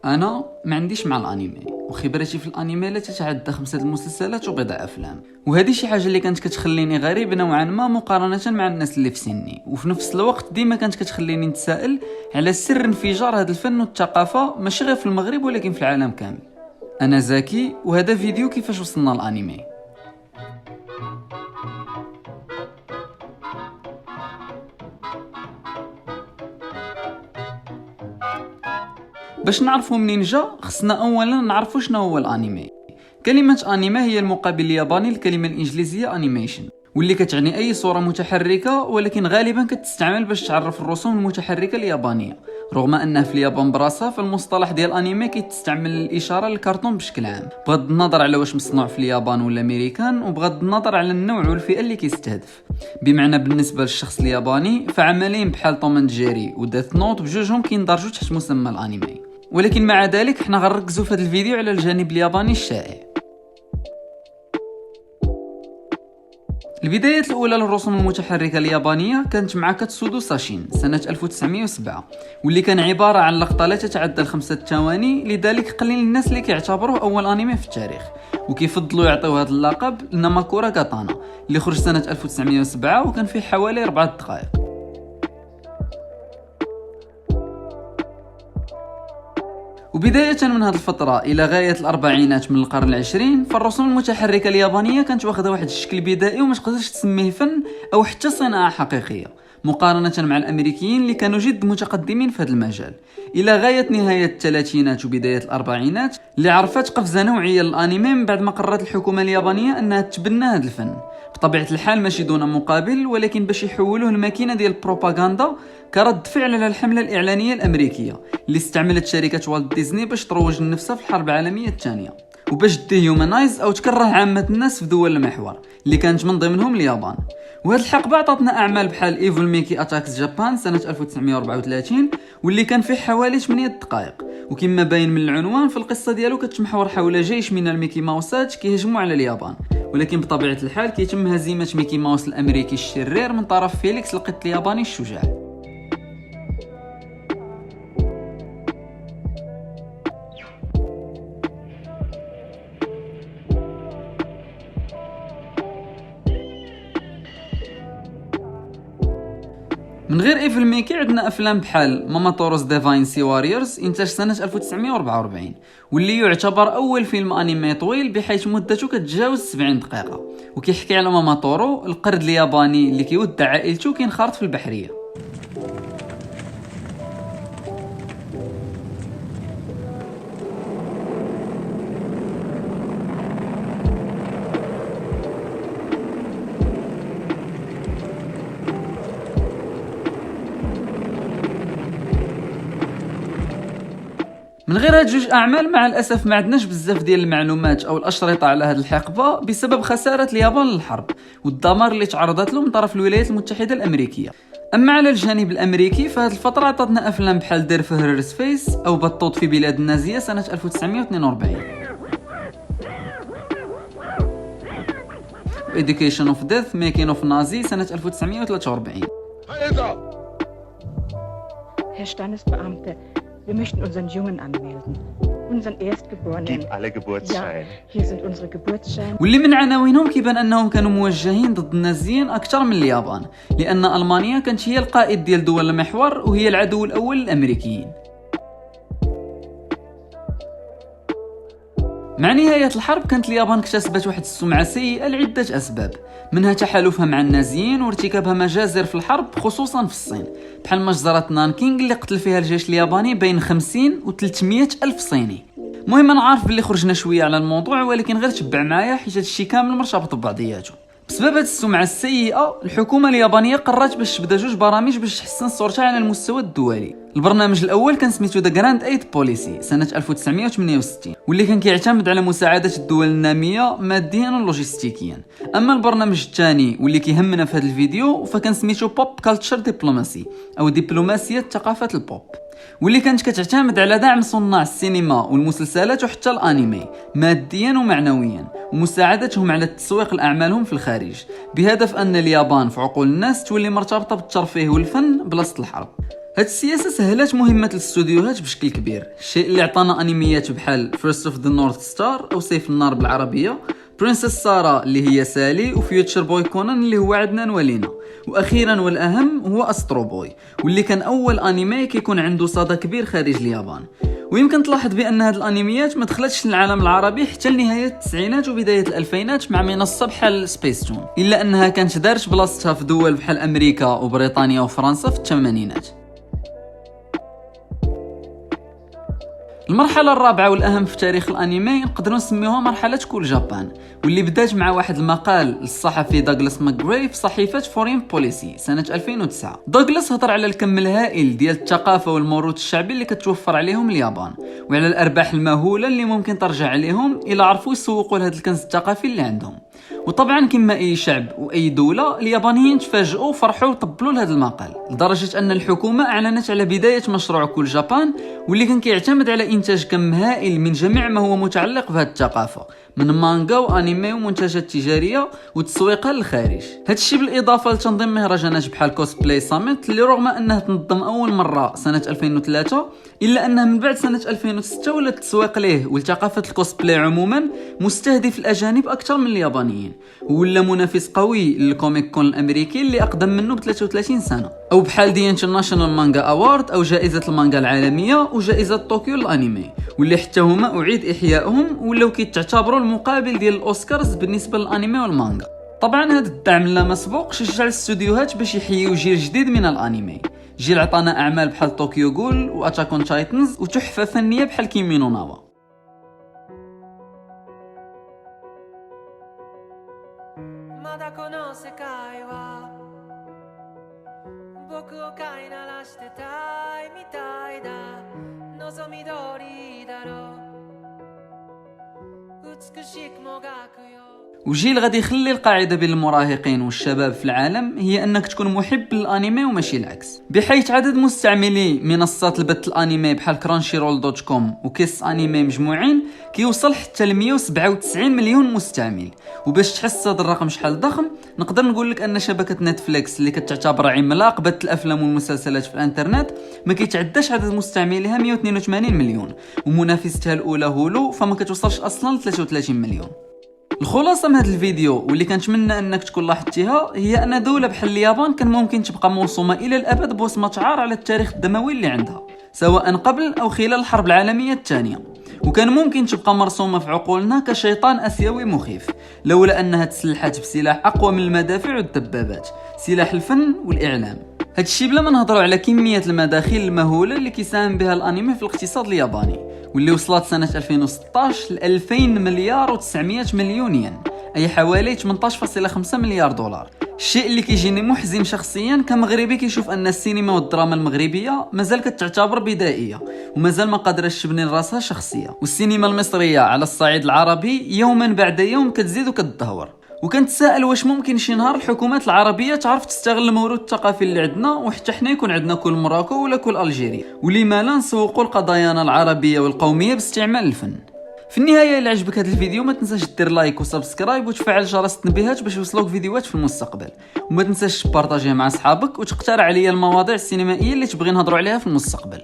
انا ما عنديش مع الانمي، وخبرتي في الانمي لا تتعدى 5 المسلسلات وبضع افلام، وهذه شي حاجه اللي كانت كتخليني غريب نوعا ما مقارنه مع الناس اللي في سني، وفي نفس الوقت ديما كانت كتخليني نتسائل على سر انفجار هذا الفن والثقافه ماشي غير في المغرب ولكن في العالم كامل. انا زكي، وهذا فيديو كيفاش وصلنا الانمي. باش نعرفوا منين جا خصنا اولا نعرفوا شنو هو الانمي. كلمه انمي هي المقابل الياباني للكلمه الانجليزيه انيميشن، واللي كتعني اي صوره متحركه، ولكن غالبا كتستعمل باش تعرف الرسوم المتحركه اليابانيه. رغم انها في اليابان براسها، فالمصطلح ديال الانمي كيتستعمل للاشاره للكرتون بشكل عام، بغض النظر على واش مصنوع في اليابان ولا امريكان، وبغض النظر على النوع والفئه اللي كيستهدف. بمعنى بالنسبه للشخص الياباني فعملين بحال توم اند جيري وديث نوت بجوجهم كيندرجوا تحت مسمى الانمي. ولكن مع ذلك حنا غنركزوا في هذا الفيديو على الجانب الياباني الشائع. البدايات الأولى للرسوم المتحركة اليابانية كانت مع كاتسودو ساشين سنة 1907، واللي كان عبارة عن لقطة لا تتعدى 5 ثواني، لذلك قليل الناس اللي كيعتبروه أول أنمي في التاريخ، وكيفضلوا يعطيو هذا اللقب لناماكورا كاتانا اللي خرج سنة 1907 وكان فيه حوالي 4 دقائق. وبداية من هذه الفترة إلى غاية الأربعينات من القرن العشرين، فالرسوم المتحركة اليابانية كانت واخدة واحد الشكل بدائي وما تقدرش تسميه فن أو حتى صناعة حقيقية، مقارنة مع الأمريكيين اللي كانوا جد متقدمين في هذا المجال، إلى غاية نهاية الثلاثينات وبداية الأربعينات اللي عرفت قفزة نوعية للأنمي من بعد ما قررت الحكومة اليابانية أنها تتبنى هذا الفن، بطبيعة الحال ماشي دون مقابل، ولكن باش يحولوه الماكينة ديال البروباغندا كرد فعل على الحملة الإعلانية الأمريكية اللي استعملت شركة والت ديزني باش تروج لنفسها في الحرب العالمية الثانية، وباش ديهيومنايز أو تكره عامة الناس في دول المحور اللي كانت من ضمنهم اليابان. وهذه الحقبة عطاتنا أعمال بحال ايفل ميكي اتاكس جابان سنة 1934، واللي كان فيه حوالي 8 دقائق، وكما باين من العنوان فالقصة ديالو كتمحور حول جيش من الميكي ماوسات كيهجموا على اليابان، ولكن بطبيعة الحال كيتم هزيمة ميكي ماوس الأمريكي الشرير من طرف فيليكس القط الياباني الشجاع. من غير ايفل ميكي عندنا افلام بحال ماماتوروز ديفاين سي واريورز انتاج سنة 1944، واللي يعتبر اول فيلم انمي طويل بحيث مدته كتجاوز 70 دقيقة، وكيحكي على ماماتورو القرد الياباني اللي كيودع عائلته كينخرط في البحرية. من غير هاد جوج اعمال مع الاسف ما عندناش بزاف ديال المعلومات او الاشرطه على هاد الحقبه بسبب خساره اليابان للحرب والدمار اللي تعرضت له من طرف الولايات المتحده الامريكيه. اما على الجانب الامريكي فهاد الفتره عطاتنا افلام بحال دير فهررز فيس او بطوط في بلاد النازيه سنه 1942، Education of Death Making of Nazi سنه 1943. Herr Standesbeamte, wir möchten unseren Jungen anmelden. Unseren Erstgeborenen. Gib alle Geburtsscheine. Ja, hier sind unsere Geburtsscheine. واللي من عناوينهم كيبان انهم كانوا موجهين ضد النازيين اكثر من اليابان، لان المانيا كانت هي القائد ديال دول المحور وهي العدو الاول للامريكيين. مع نهاية الحرب كانت اليابان اكتسبت واحد السمعة سيئة لعدة أسباب، منها تحالفها مع النازيين وارتكابها مجازر في الحرب خصوصا في الصين، بحال مجزرة نانكينغ اللي قتل فيها الجيش الياباني بين 50 و 300 ألف صيني. المهم أنا عارف باللي خرجنا شوية على الموضوع، ولكن غير تبع معايا حيت هادشي كامل مرتبط ببعضياته. بسبب هاد السمعة السيئة الحكومة اليابانية قررت باش تبدا جوج برامج باش تحسن صورتها على المستوى الدولي. البرنامج الاول كان سميتو ذا جراند ايد بوليسي سنه 1968، واللي كان كيعتمد على مساعده الدول الناميه ماديا ولوجستيكيا. اما البرنامج الثاني واللي كيهمنا في هذا الفيديو فكان سميتو بوب كالتشر دبلوماسي او دبلوماسيه ثقافه البوب، واللي كانت كتعتمد على دعم صناع السينما والمسلسلات وحتى الانمي ماديا ومعنويا، ومساعدتهم على التسويق لاعمالهم في الخارج، بهدف ان اليابان في عقول الناس تولي مرتبطه بالترفيه والفن بلاصه الحرب. هاد السياسة سهلت مهمة الاستوديوهات بشكل كبير، الشيء اللي عطانا انميات بحال First of the North Star او سيف النار بالعربية، برنسس سارة اللي هي سالي، وفيوتشر بوي كونان اللي هو عدنان ولينا، واخيرا والاهم هو استرو بوي، واللي كان اول انمي كيكون عنده صدى كبير خارج اليابان. ويمكن تلاحظ بان هاد الانميات ما دخلتش للعالم العربي حتى لنهايه التسعينات وبدايه الالفينات مع منصه بحال سبيس تون، الا انها كانت دارت بلاصتها في دول بحال امريكا وبريطانيا وفرنسا في الثمانينات. المرحلة الرابعة والأهم في تاريخ الأنمي نقدروا نسميوها مرحلة كول جابان، واللي بدات مع واحد المقال للصحفي دوغلاس ماكغري في صحيفة فورين بوليسي سنة 2009. دوغلاس هضر على الكم الهائل ديال الثقافة والموروث الشعبي اللي كتوفر عليهم اليابان، وعلى الأرباح المهولة اللي ممكن ترجع عليهم إلا عرفوا يسوقوا لهذا الكنز الثقافي اللي عندهم. وطبعا كما اي شعب واي دوله، اليابانيين تفاجئوا وفرحوا وطبلوا لهذا المقال، لدرجه ان الحكومه اعلنت على بدايه مشروع كول جابان، واللي كان كيعتمد على انتاج كم هائل من جميع ما هو متعلق بهذه الثقافه، من مانغا وانيمي ومنتجات تجاريه وتسويقها للخارج. هذا الشيء بالاضافه لتنظيم مهرجانات بحال كوسبلاي ساميت، اللي رغم انها تنظم اول مره سنه 2003 الا انها من بعد سنه 2006 ولا التسويق ليه ولثقافه الكوسبلاي عموما مستهدف الاجانب اكثر من اليابانيين، ولا منافس قوي للكوميك كون الامريكي اللي اقدم منه ب 33 سنه، او بحال دي انترناشونال مانجا اوارد او جائزه المانجا العالميه وجائزه طوكيو للانمي، واللي حتى هما اعيد احيائهم ولاو كيتعتبروا المقابل ديال الاوسكارز بالنسبه للانمي والمانجا. طبعا هذا الدعم لا مسبوق شجع الاستوديوهات باش يحييو جيل جديد من الانمي، جيل عطانا اعمال بحال طوكيو غول واتاك اون تايتنز وتحفه فنيه بحال كيمي نو ناوا. وجيل غادي يخلي القاعده بين المراهقين والشباب في العالم هي انك تكون محب للانمي وماشي العكس، بحيث عدد مستعملي منصات البث الانمي بحال crunchyroll.com وكيس انمي مجموعين كيوصل حتى ل 197 مليون مستعمل. وباش تحس هذا الرقم شحال ضخم، نقدر نقول لك ان شبكه نتفليكس اللي كتعتبر عملاق بث الافلام والمسلسلات في الانترنت ما كيتعداش عدد مستعمليها 182 مليون، ومنافستها الاولى هولو فما كتوصلش اصلا ل 33 مليون. الخلاصه من هذا الفيديو واللي كنتمنى انك تكون لاحظتيها هي ان دوله بحال اليابان كان ممكن تبقى موصومه الى الابد بوصمه عار على التاريخ الدموي اللي عندها، سواء قبل او خلال الحرب العالميه الثانيه، وكان ممكن تبقى مرسومه في عقولنا كشيطان اسيوي مخيف لولا انها تسلحت بسلاح اقوى من المدافع والدبابات، سلاح الفن والاعلام. هادشي بلا ما نهضروا على كميه المداخيل المهوله اللي كيساهم بها الانمي في الاقتصاد الياباني، واللي وصلت سنه 2016 ل 2000 مليار و900 مليون ين، اي حوالي 18.5 مليار دولار. الشيء اللي كيجيني محزن شخصيا كمغربي كيشوف ان السينما والدراما المغربيه مازال كتعتبر بدائيه ومازال ما قادراش تبني راسها شخصيه، والسينما المصريه على الصعيد العربي يوما بعد يوم كتزيد وكتدهور. وكنتسائل واش ممكن شي نهار الحكومات العربيه تعرف تستغل الموروث الثقافي اللي عندنا، وحتى حنا يكون عندنا كل مراكو ولا كل الجيريا، ولما لا نسوقوا لقضايانا العربيه والقوميه باستعمال الفن. في النهايه الا عجبك هذا الفيديو ما تنساش دير لايك وسبسكرايب وتفعل جرس التنبيهات باش يوصلوك فيديوهات في المستقبل، وما تنساش تبارطاجيه مع اصحابك وتقترح عليا المواضيع السينمائيه اللي تبغي نهضروا عليها في المستقبل.